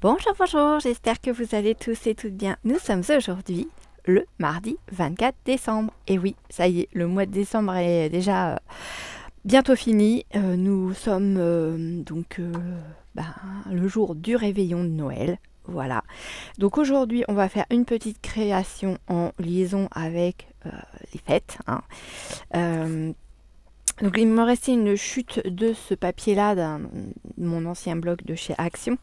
Bonjour, bonjour, j'espère que vous allez tous et toutes bien. Nous sommes aujourd'hui le mardi 24 décembre. Et oui, ça y est, le mois de décembre est déjà bientôt fini. Nous sommes ben, le jour du réveillon de Noël. Voilà. Donc aujourd'hui, on va faire une petite création en liaison avec les fêtes, hein. Euh, donc il me restait une chute de ce papier-là, de mon ancien blog de chez Action.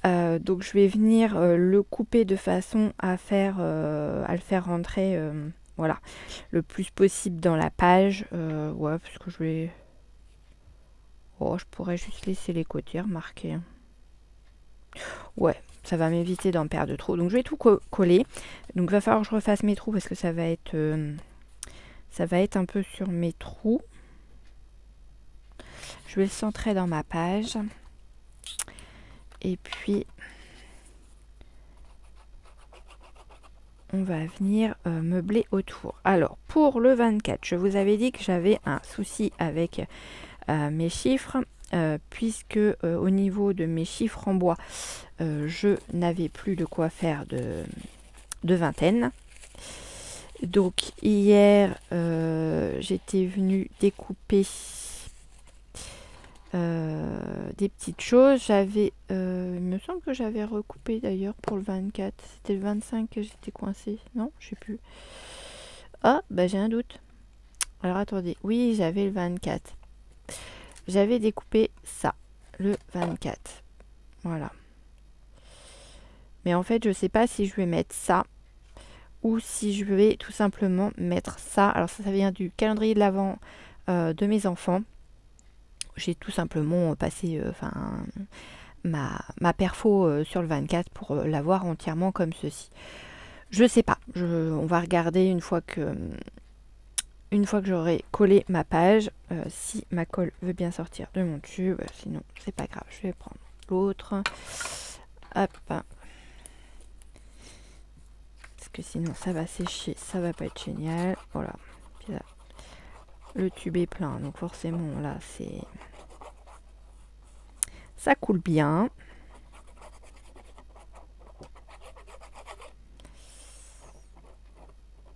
Donc je vais venir le couper de façon à le faire rentrer voilà, le plus possible dans la page. Ouais, parce que je vais... Oh, je pourrais juste laisser les côtés remarquer. Ouais, ça va m'éviter d'en perdre trop. Donc je vais tout coller. Donc il va falloir que je refasse mes trous parce que ça va être un peu sur mes trous. Je vais le centrer dans ma page. Et puis on va venir meubler autour. Alors, pour le 24, je vous avais dit que j'avais un souci avec mes chiffres, puisque au niveau de mes chiffres en bois, je n'avais plus de quoi faire de vingtaine. Donc, hier, j'étais venue découper des petites choses. Il me semble que j'avais recoupé d'ailleurs pour le 24. C'était le 25 que j'étais coincée. Non, je sais plus. Ah, bah j'ai un doute. Alors attendez. Oui, j'avais le 24. J'avais découpé ça, le 24. Voilà. Mais en fait, je sais pas si je vais mettre ça ou si je vais tout simplement mettre ça. Alors ça vient du calendrier de l'Avent de mes enfants. J'ai tout simplement passé ma perfo sur le 24 pour l'avoir entièrement comme ceci. Je sais pas. On va regarder une fois que j'aurai collé ma page, si ma colle veut bien sortir de mon tube. Sinon, c'est pas grave. Je vais prendre l'autre. Hop. Parce que sinon, ça va sécher. Ça va pas être génial. Voilà. Puis là, le tube est plein. Donc forcément, là, ça coule bien.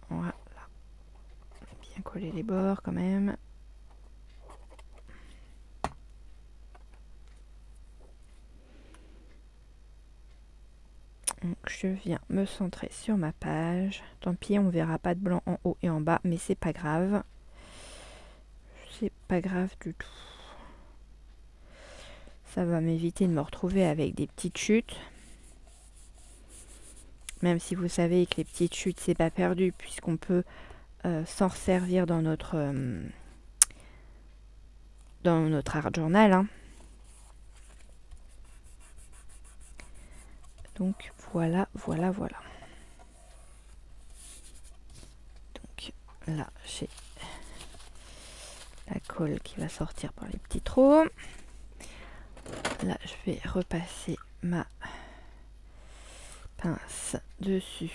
Voilà. Bien coller les bords quand même. Donc je viens me centrer sur ma page. Tant pis, on verra pas de blanc en haut et en bas, mais c'est pas grave. C'est pas grave du tout. Ça va m'éviter de me retrouver avec des petites chutes. Même si vous savez que les petites chutes, c'est pas perdu, puisqu'on peut s'en resservir dans notre art journal, hein. Donc voilà. Donc là, j'ai la colle qui va sortir par les petits trous. Là, je vais repasser ma pince dessus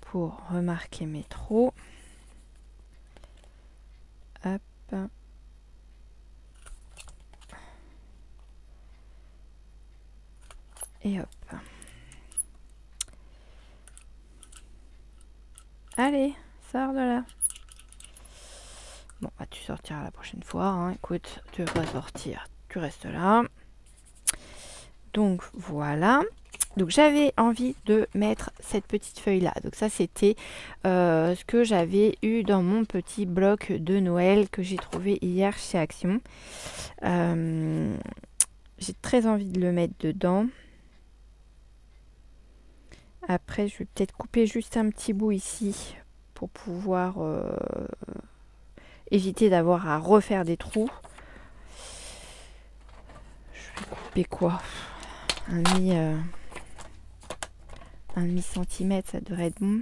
pour remarquer mes trous. Hop. Et hop. Allez, sors de là. Bon, bah, tu sortiras la prochaine fois, hein. Écoute, tu veux pas sortir, tu restes là. Donc voilà. Donc j'avais envie de mettre cette petite feuille là. Donc ça c'était ce que j'avais eu dans mon petit bloc de Noël que j'ai trouvé hier chez Action. J'ai très envie de le mettre dedans. Après je vais peut-être couper juste un petit bout ici pour pouvoir éviter d'avoir à refaire des trous. Je vais couper quoi, un demi centimètre, ça devrait être bon.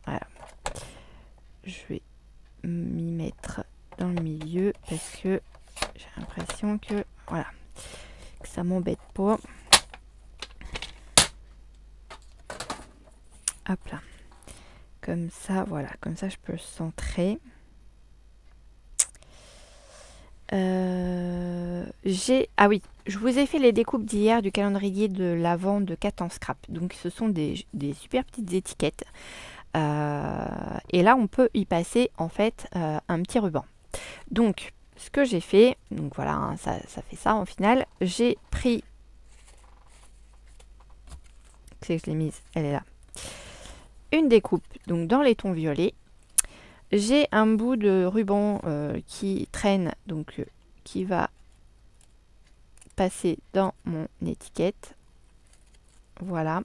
Voilà. Je vais m'y mettre dans le milieu parce que j'ai l'impression que voilà, que ça m'embête pas. Hop là. Comme ça, voilà. Comme ça, je peux centrer. Ah oui, je vous ai fait les découpes d'hier du calendrier de l'Avent de 4 en scrap. Donc ce sont des super petites étiquettes. Et là, on peut y passer en fait un petit ruban. Donc, ce que j'ai fait, donc voilà, hein, ça fait ça en final. J'ai pris, c'est que je l'ai mise, elle est là. Une découpe, donc dans les tons violets. J'ai un bout de ruban qui traîne, donc qui va passer dans mon étiquette. Voilà.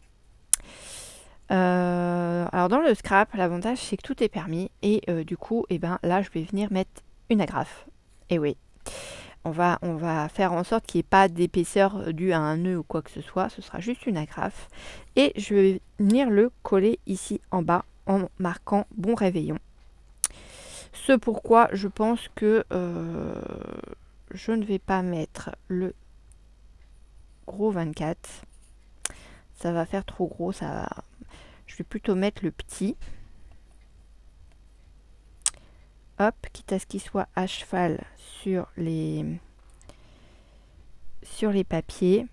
Alors dans le scrap, l'avantage c'est que tout est permis et du coup, et ben là, je vais venir mettre une agrafe. Et oui, on va faire en sorte qu'il n'y ait pas d'épaisseur due à un nœud ou quoi que ce soit. Ce sera juste une agrafe. Et je vais venir le coller ici en bas en marquant bon réveillon. Ce pourquoi je pense que je ne vais pas mettre le gros 24. Ça va faire trop gros. Je vais plutôt mettre le petit. Hop, quitte à ce qu'il soit à cheval sur les papiers.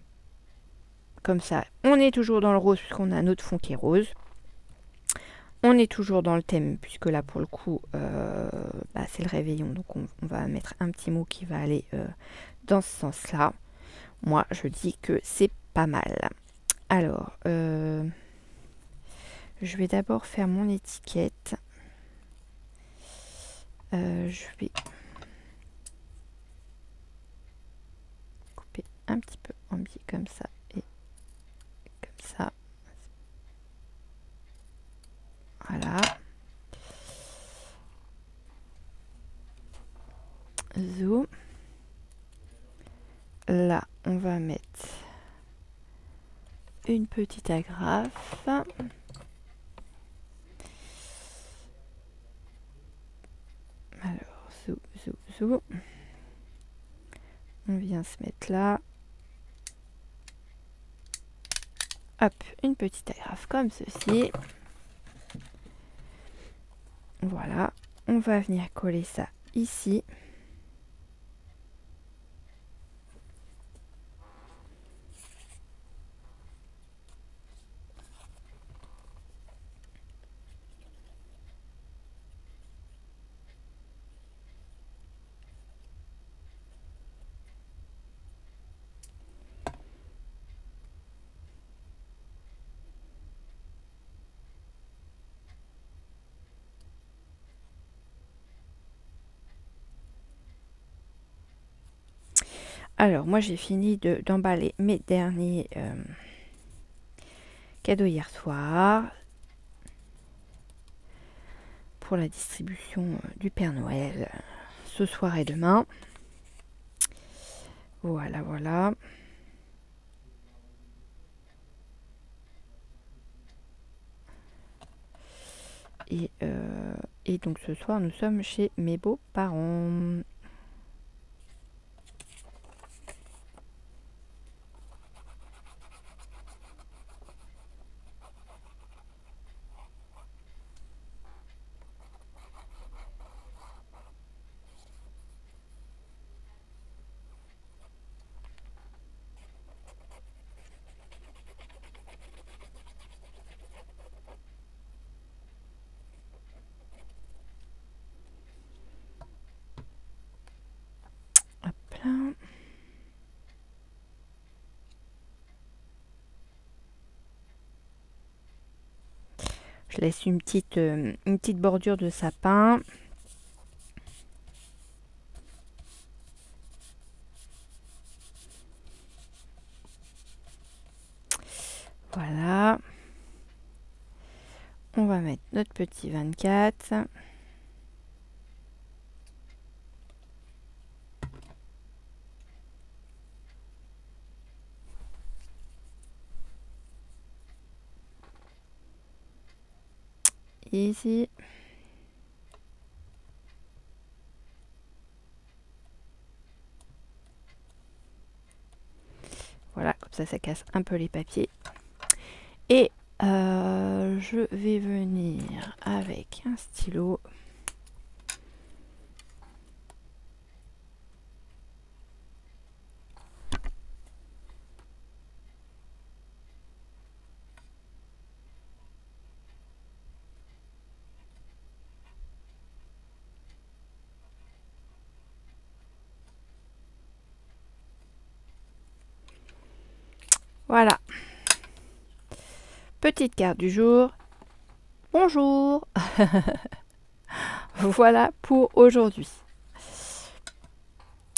Comme ça, on est toujours dans le rose puisqu'on a notre fond qui est rose. On est toujours dans le thème puisque là pour le coup c'est le réveillon. Donc on va mettre un petit mot qui va aller dans ce sens-là. Moi je dis que c'est pas mal. Alors, je vais d'abord faire mon étiquette. Je vais couper un petit peu en biais comme ça et comme ça. Voilà. Zoom. Là, on va mettre une petite agrafe. Alors, zou. On vient se mettre là. Hop, une petite agrafe comme ceci. Voilà. On va venir coller ça ici. Alors, moi, j'ai fini d'emballer mes derniers cadeaux hier soir pour la distribution du Père Noël ce soir et demain. Voilà, voilà. Et donc, ce soir, nous sommes chez mes beaux-parents. Hop là. Je laisse une petite bordure de sapin. Voilà. On va mettre notre petit 24. Ici. Voilà, comme ça casse un peu les papiers. Et je vais venir avec un stylo. Voilà. Petite carte du jour. Bonjour. Voilà pour aujourd'hui.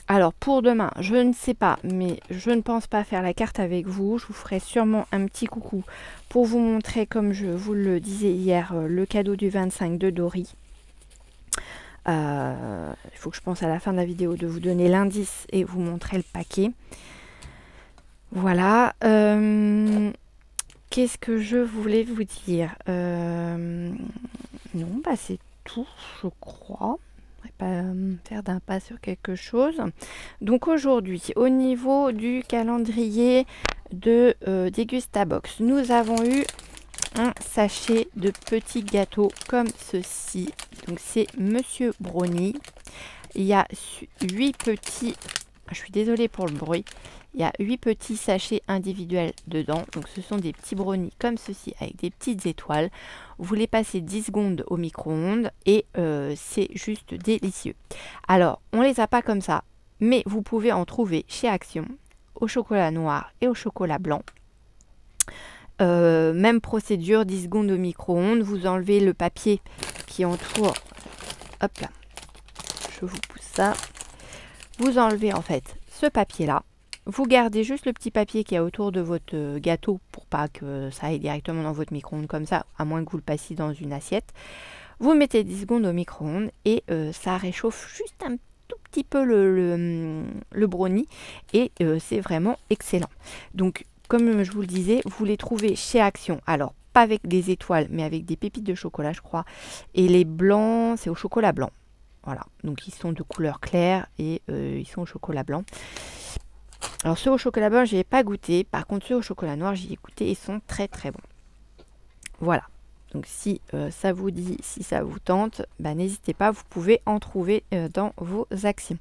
Alors pour demain, je ne sais pas, mais je ne pense pas faire la carte avec vous. Je vous ferai sûrement un petit coucou pour vous montrer, comme je vous le disais hier, le cadeau du 25 de Dory. Il faut que je pense à la fin de la vidéo de vous donner l'indice et vous montrer le paquet. Voilà. Qu'est-ce que je voulais vous dire? Non, bah c'est tout, je crois. Pas faire d'un pas sur quelque chose. Donc aujourd'hui, au niveau du calendrier de Dégustabox, nous avons eu un sachet de petits gâteaux comme ceci. Donc c'est Monsieur Brownie. Il y a 8 petits, je suis désolée pour le bruit, il y a 8 petits sachets individuels dedans. Donc ce sont des petits brownies comme ceci avec des petites étoiles. Vous les passez 10 secondes au micro-ondes et c'est juste délicieux. Alors on les a pas comme ça, mais vous pouvez en trouver chez Action au chocolat noir et au chocolat blanc. Même procédure, 10 secondes au micro-ondes. Vous enlevez le papier qui entoure. Hop là, je vous pousse ça. Vous enlevez en fait ce papier là. Vous gardez juste le petit papier qui est autour de votre gâteau pour pas que ça aille directement dans votre micro-ondes comme ça, à moins que vous le passiez dans une assiette. Vous mettez 10 secondes au micro-ondes et ça réchauffe juste un tout petit peu le brownie et c'est vraiment excellent. Donc comme je vous le disais, vous les trouvez chez Action. Alors pas avec des étoiles mais avec des pépites de chocolat je crois. Et les blancs, c'est au chocolat blanc. Voilà, donc ils sont de couleur claire et ils sont au chocolat blanc. Alors ceux au chocolat blanc, je n'y ai pas goûté. Par contre, ceux au chocolat noir, j'y ai goûté et ils sont très très bons. Voilà. Donc si ça vous dit, si ça vous tente, bah, n'hésitez pas, vous pouvez en trouver dans vos actions.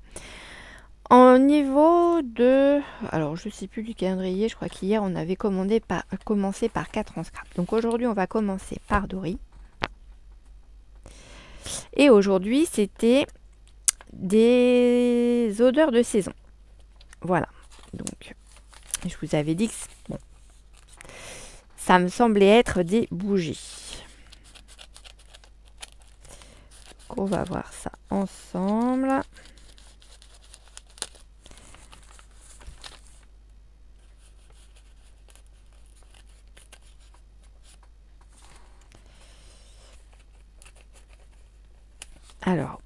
En niveau de... Alors je ne sais plus du calendrier, je crois qu'hier on avait commencé par 4 en scrap. Donc aujourd'hui on va commencer par Dory. Et aujourd'hui c'était des odeurs de saison. Voilà. Donc je vous avais dit que bon, ça me semblait être des bougies. Donc on va voir ça ensemble. Alors,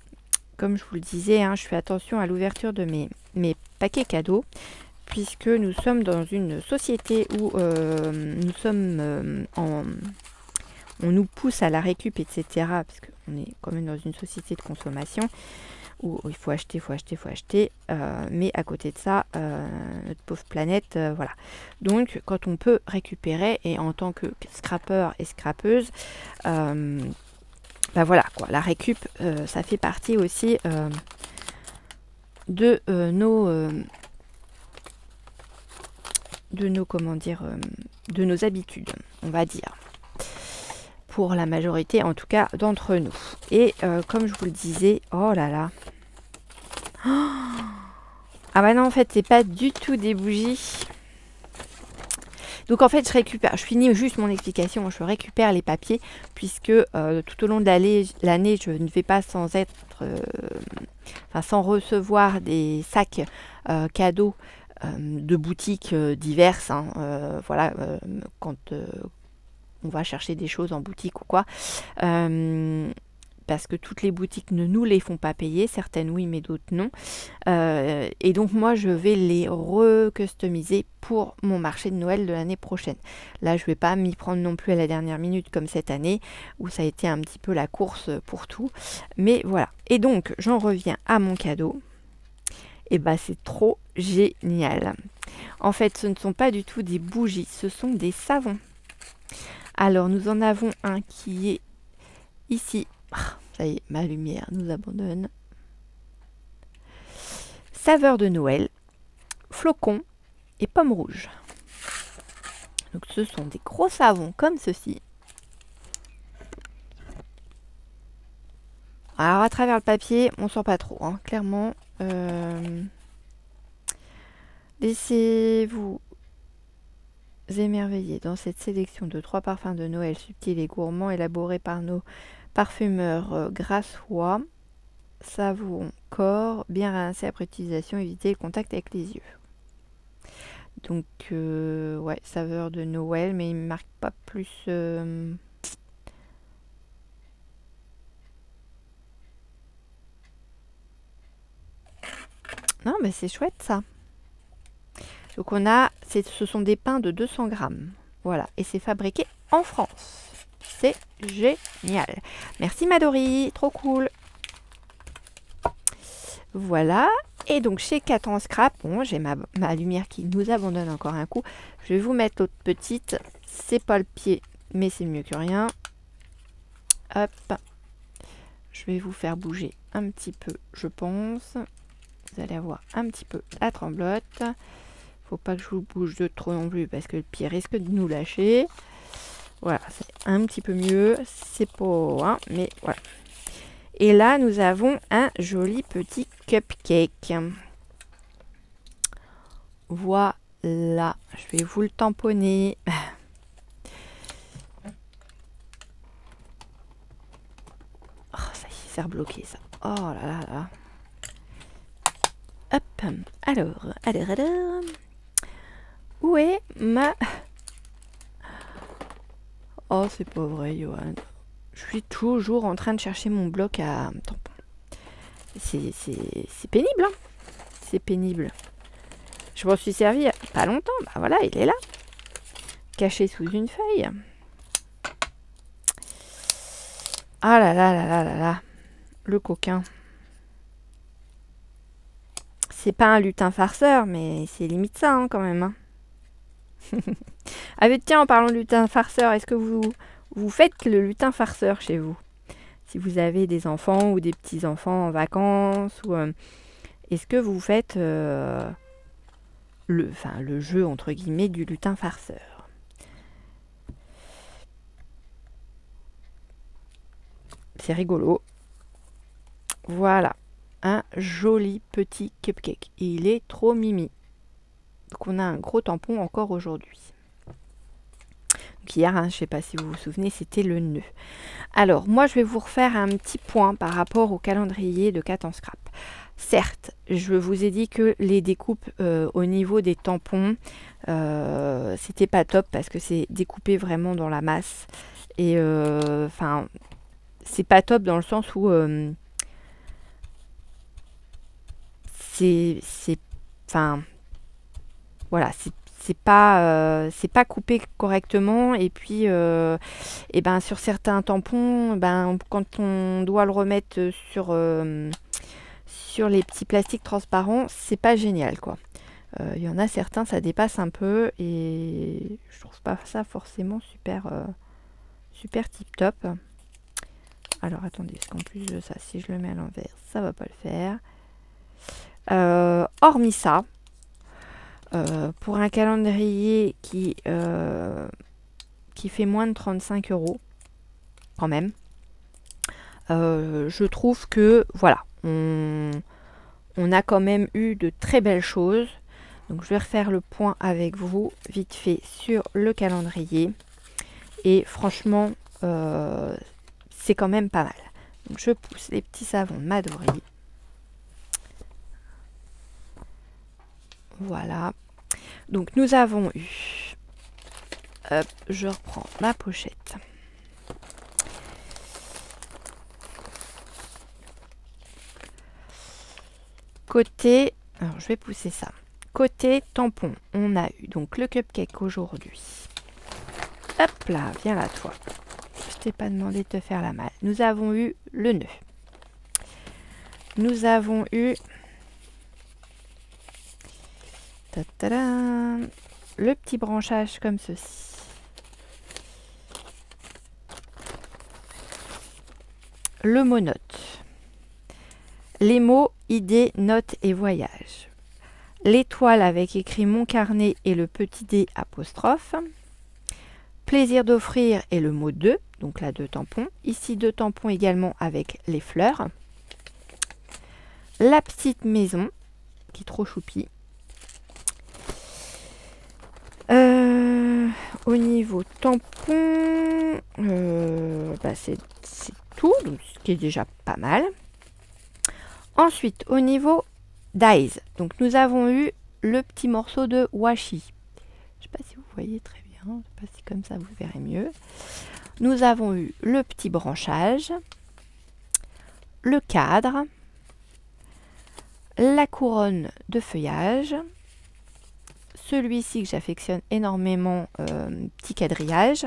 comme je vous le disais, hein, je fais attention à l'ouverture de mes paquets cadeaux, puisque nous sommes dans une société où nous sommes on nous pousse à la récup, etc. Parce qu'on est quand même dans une société de consommation où il faut acheter, mais à côté de ça, notre pauvre planète, voilà. Donc, quand on peut récupérer, et en tant que scrappeur et scrappeuse, bah voilà quoi, la récup, ça fait partie aussi de nos comment dire, de nos habitudes, on va dire. Pour la majorité, en tout cas, d'entre nous. Et comme je vous le disais, oh là là. Ah bah non, en fait, c'est pas du tout des bougies. Donc en fait, je finis juste mon explication, je récupère les papiers, puisque tout au long de l'année, je ne vais pas sans recevoir des sacs cadeaux de boutiques diverses. Hein, voilà, quand on va chercher des choses en boutique ou quoi. Parce que toutes les boutiques ne nous les font pas payer, certaines oui mais d'autres non. Et donc moi je vais les recustomiser pour mon marché de Noël de l'année prochaine. Là je vais pas m'y prendre non plus à la dernière minute comme cette année où ça a été un petit peu la course pour tout. Mais voilà. Et donc j'en reviens à mon cadeau. Et bah c'est trop génial. En fait ce ne sont pas du tout des bougies, ce sont des savons. Alors nous en avons un qui est ici. Ça y est, ma lumière nous abandonne. Saveur de Noël, flocon et pomme rouge. Donc ce sont des gros savons comme ceci. Alors à travers le papier, on sent pas trop, hein, clairement. Laissez-vous émerveillés dans cette sélection de 3 parfums de Noël subtils et gourmands élaborés par nos parfumeurs grassois. Savon corps, bien rincé après utilisation, éviter le contact avec les yeux. Donc, ouais, saveur de Noël, mais il ne marque pas plus... Non, mais c'est chouette ça. Donc on a, ce sont des pains de 200 grammes. Voilà, et c'est fabriqué en France. C'est génial. Merci Madori, trop cool. Voilà, et donc chez 4 en scrap, bon, j'ai ma lumière qui nous abandonne encore un coup. Je vais vous mettre l'autre petite. C'est pas le pied, mais c'est mieux que rien. Hop. Je vais vous faire bouger un petit peu, je pense. Vous allez avoir un petit peu la tremblote. Faut pas que je vous bouge de trop non plus parce que le pied risque de nous lâcher. Voilà, c'est un petit peu mieux. C'est pas... Hein, mais voilà. Et là, nous avons un joli petit cupcake. Voilà. Je vais vous le tamponner. Oh, ça y est, c'est rebloqué ça. Oh là là là. Hop. Alors. Où est ma... Oh, c'est pas vrai, Johan. Je suis toujours en train de chercher mon bloc à tampon. C'est pénible, hein. C'est pénible. Je m'en suis servi il y a pas longtemps. Bah voilà, il est là. Caché sous une feuille. Ah là là là là là là. Le coquin. C'est pas un lutin farceur, mais c'est limite ça, hein, quand même. Hein. Ah mais tiens, en parlant de lutin farceur, est-ce que vous faites le lutin farceur chez vous? Si vous avez des enfants ou des petits-enfants en vacances, ou est-ce que vous faites le jeu, entre guillemets, du lutin farceur? C'est rigolo. Voilà, un joli petit cupcake. Il est trop mimi. Donc on a un gros tampon encore aujourd'hui. Donc hier, hein, je ne sais pas si vous vous souvenez, c'était le nœud. Alors, moi, je vais vous refaire un petit point par rapport au calendrier de 4 en scrap. Certes, je vous ai dit que les découpes au niveau des tampons, c'était pas top parce que c'est découpé vraiment dans la masse. Et enfin, c'est pas top dans le sens où enfin, voilà, c'est pas coupé correctement et puis et ben sur certains tampons, ben quand on doit le remettre sur les petits plastiques transparents, c'est pas génial quoi. Il y en a certains, ça dépasse un peu et je trouve pas ça forcément super super tip top. Alors attendez, parce qu'en plus de ça, si je le mets à l'envers, ça va pas le faire. Hormis ça, pour un calendrier qui fait moins de 35 € quand même, je trouve que voilà, on a quand même eu de très belles choses. Donc je vais refaire le point avec vous vite fait sur le calendrier et franchement c'est quand même pas mal. Donc je pousse les petits savons Madori. Voilà. Donc nous avons eu... Hop, je reprends ma pochette. Côté... Alors je vais pousser ça. Côté tampon, on a eu donc le cupcake aujourd'hui. Hop là, viens là toi. Je t'ai pas demandé de te faire la malle. Nous avons eu le nœud. Nous avons eu... le petit branchage comme ceci. Le mot note. Les mots, idées, notes et voyages. L'étoile avec écrit mon carnet et le petit D apostrophe. Plaisir d'offrir et le mot 2, donc là 2 tampons. Ici 2 tampons également avec les fleurs. La petite maison, qui est trop choupie. au niveau tampon, c'est tout, donc, ce qui est déjà pas mal. Ensuite, au niveau dies, donc nous avons eu le petit morceau de washi. Je ne sais pas si vous voyez très bien, je ne sais pas si comme ça vous verrez mieux. Nous avons eu le petit branchage, le cadre, la couronne de feuillage, celui-ci que j'affectionne énormément, petit quadrillage,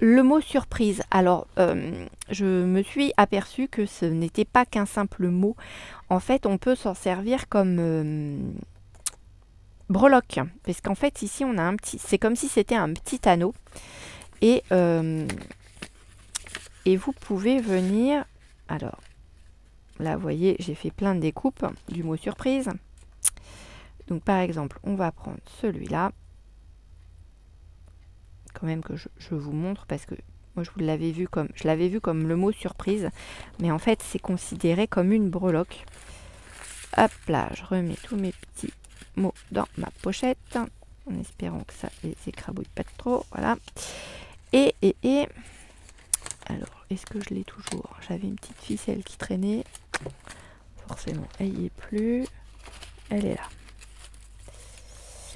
le mot surprise. Alors, je me suis aperçue que ce n'était pas qu'un simple mot. En fait, on peut s'en servir comme breloque, parce qu'en fait, ici, on a un petit, c'est comme si c'était un petit anneau, et vous pouvez venir, alors, là, vous voyez, j'ai fait plein de découpes du mot surprise. Donc, par exemple, on va prendre celui-là. Quand même que je vous montre, parce que moi, je l'avais vu comme le mot surprise. Mais en fait, c'est considéré comme une breloque. Hop là, je remets tous mes petits mots dans ma pochette. En espérant que ça les écrabouille pas trop. Voilà. Et alors, est-ce que je l'ai toujours? J'avais une petite ficelle qui traînait. Forcément, elle n'y est plus. Elle est là.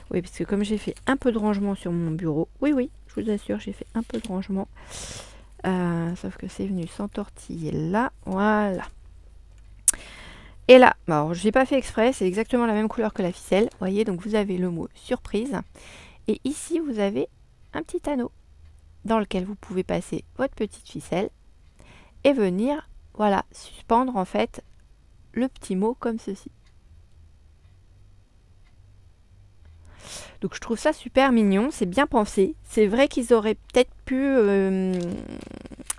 Oui, parce que comme j'ai fait un peu de rangement sur mon bureau, oui, je vous assure, j'ai fait un peu de rangement. Sauf que c'est venu s'entortiller là. Voilà. Et là, alors je n'ai pas fait exprès, c'est exactement la même couleur que la ficelle. Vous voyez, donc vous avez le mot surprise. Et ici, vous avez un petit anneau dans lequel vous pouvez passer votre petite ficelle et venir, voilà, suspendre en fait le petit mot comme ceci. Donc je trouve ça super mignon, c'est bien pensé. C'est vrai qu'ils auraient peut-être pu...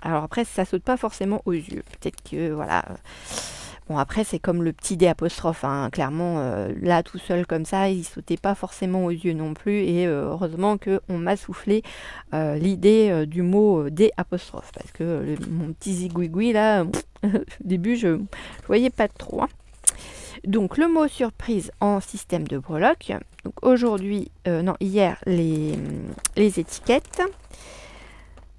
alors après, ça saute pas forcément aux yeux. Peut-être que, voilà... Bon, après, c'est comme le petit D apostrophe. Hein. Clairement, là, tout seul comme ça, il sautait pas forcément aux yeux non plus. Et heureusement qu'on m'a soufflé l'idée du mot D apostrophe. Parce que mon petit zigouigoui, là, au début, je voyais pas trop. Hein. Donc, le mot surprise en système de breloque. Donc, aujourd'hui, non, hier, les étiquettes.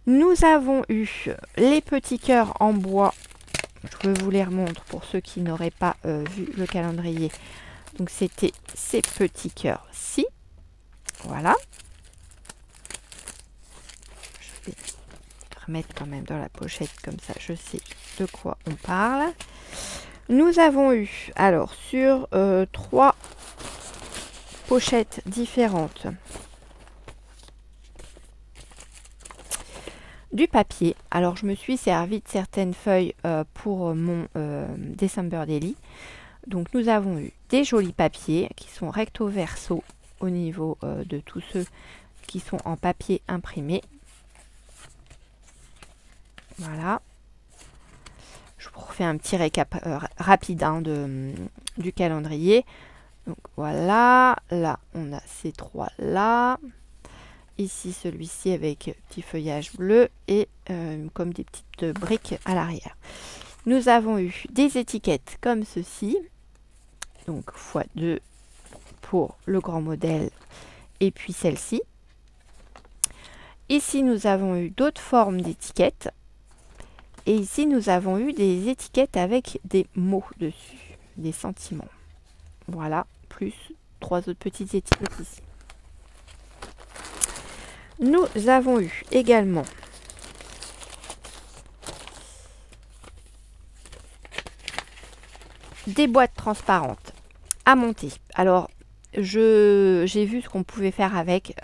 Nous avons eu les petits cœurs en bois. Je vous les remontre pour ceux qui n'auraient pas vu le calendrier. Donc, c'était ces petits cœurs-ci. Voilà. Je vais remettre quand même dans la pochette, comme ça je sais de quoi on parle. Nous avons eu, alors, sur 3 pochettes différentes, du papier. Alors, je me suis servi de certaines feuilles pour mon December Daily. Donc, nous avons eu des jolis papiers qui sont recto verso au niveau de tous ceux qui sont en papier imprimé. Voilà. Je vous refais un petit récap rapide hein, du calendrier. Donc, voilà. Là, on a ces 3 là. Ici, celui-ci avec petit feuillage bleu et comme des petites briques à l'arrière. Nous avons eu des étiquettes comme ceci. Donc, x2 pour le grand modèle et puis celle-ci. Ici, nous avons eu d'autres formes d'étiquettes. Et ici, nous avons eu des étiquettes avec des mots dessus, des sentiments. Voilà, plus 3 autres petites étiquettes ici. Nous avons eu également des boîtes transparentes à monter. Alors, j'ai vu ce qu'on pouvait faire avec.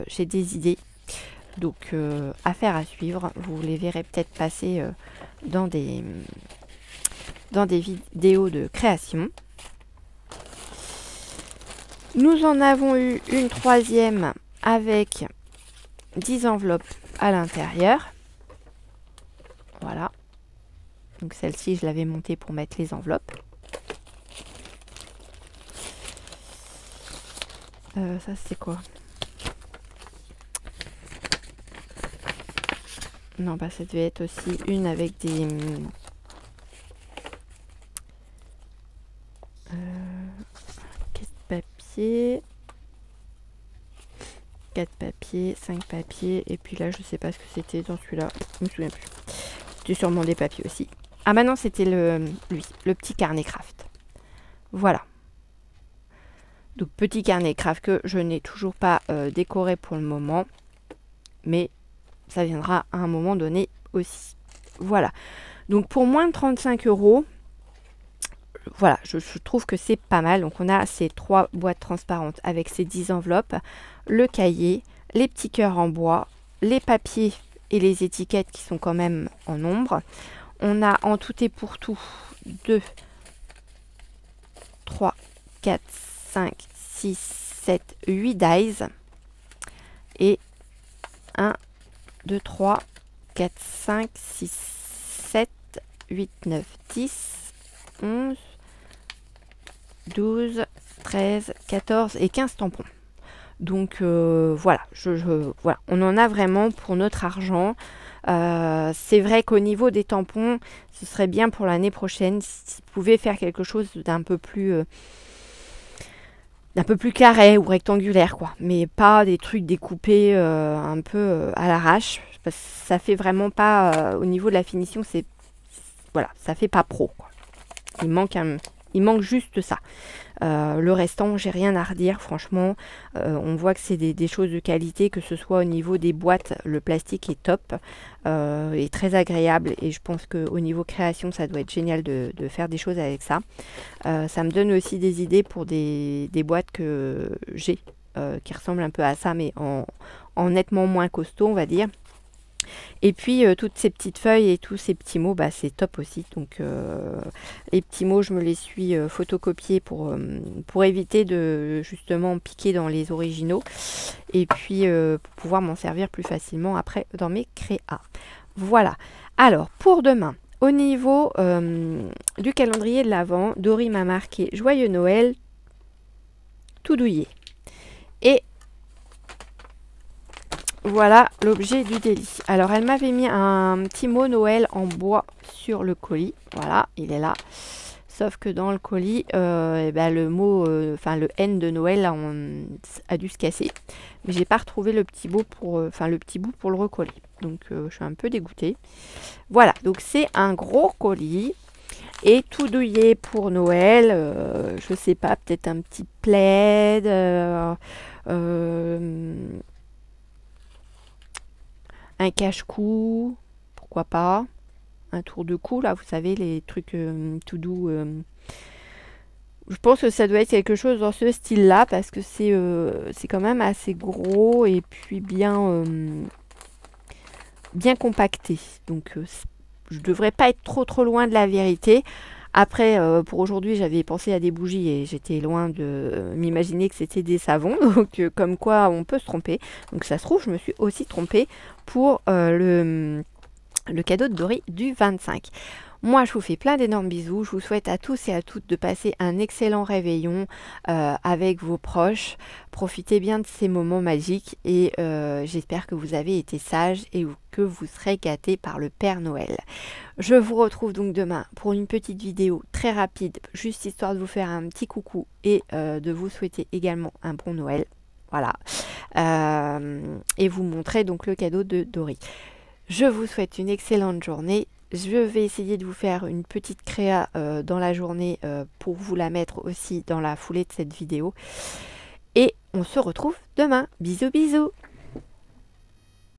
J'ai des idées. Donc, affaire à suivre. Vous les verrez peut-être passer dans des vidéos de création. Nous en avons eu une 3e avec 10 enveloppes à l'intérieur. Voilà. Donc celle-ci, je l'avais montée pour mettre les enveloppes. Ça, c'est quoi? Non, bah ça devait être aussi une avec des... caisse de papier. 4 papiers, 5 papiers. Et puis là, je sais pas ce que c'était dans celui-là. Je me souviens plus. C'était sûrement des papiers aussi. Ah bah non, c'était le petit carnet craft. Voilà. Donc petit carnet craft que je n'ai toujours pas décoré pour le moment. Mais ça viendra à un moment donné aussi. Voilà. Donc pour moins de 35 €, voilà, je trouve que c'est pas mal. Donc on a ces 3 boîtes transparentes avec ces 10 enveloppes, le cahier, les petits cœurs en bois, les papiers et les étiquettes qui sont quand même en nombre. On a en tout et pour tout 2, 3, 4, 5, 6, 7, 8 dies. Et 1, 2, 3, 4, 5, 6, 7, 8, 9, 10, 11, 12, 13, 14 et 15 tampons. Donc voilà, voilà, on en a vraiment pour notre argent. C'est vrai qu'au niveau des tampons, ce serait bien pour l'année prochaine si vous pouvez faire quelque chose d'un peu plus carré ou rectangulaire, quoi. Mais pas des trucs découpés un peu à l'arrache. Parce que ça fait vraiment pas, au niveau de la finition, voilà, ça fait pas pro, quoi. Il manque juste ça. Le restant, j'ai rien à redire, franchement. On voit que c'est des choses de qualité, que ce soit au niveau des boîtes, le plastique est top, et très agréable. Et je pense qu'au niveau création, ça doit être génial de faire des choses avec ça. Ça me donne aussi des idées pour des boîtes que j'ai, qui ressemblent un peu à ça, mais en nettement moins costaud, on va dire. Et puis toutes ces petites feuilles et tous ces petits mots, bah, c'est top aussi. Donc les petits mots, je me les suis photocopiés pour éviter de justement piquer dans les originaux. Et puis pour pouvoir m'en servir plus facilement après dans mes créas. Voilà. Alors pour demain, au niveau du calendrier de l'Avent, Dory m'a marqué Joyeux Noël, tout douillet. Et voilà l'objet du délit. Alors elle m'avait mis un petit mot Noël en bois sur le colis. Voilà, il est là. Sauf que dans le colis, le mot, le N de Noël a dû se casser. Mais j'ai pas retrouvé le petit bout pour, le recoller. Donc je suis un peu dégoûtée. Voilà, donc c'est un gros colis. Et tout douillet pour Noël. Je sais pas, peut-être un petit plaid. Un cache-cou, pourquoi pas. Un tour de cou, là, vous savez, les trucs tout doux. Je pense que ça doit être quelque chose dans ce style-là, parce que c'est quand même assez gros et puis bien compacté. Donc, je devrais pas être trop loin de la vérité. Après, pour aujourd'hui, j'avais pensé à des bougies et j'étais loin de m'imaginer que c'était des savons. Donc, comme quoi, on peut se tromper. Donc, ça se trouve, je me suis aussi trompée pour le cadeau de Dory du 25. Moi, je vous fais plein d'énormes bisous. Je vous souhaite à tous et à toutes de passer un excellent réveillon avec vos proches. Profitez bien de ces moments magiques et j'espère que vous avez été sages et que vous serez gâtés par le Père Noël. Je vous retrouve donc demain pour une petite vidéo très rapide, juste histoire de vous faire un petit coucou et de vous souhaiter également un bon Noël. Voilà. Et vous montrer donc le cadeau de Dory. Je vous souhaite une excellente journée. Je vais essayer de vous faire une petite créa dans la journée pour vous la mettre aussi dans la foulée de cette vidéo. Et on se retrouve demain. Bisous bisous.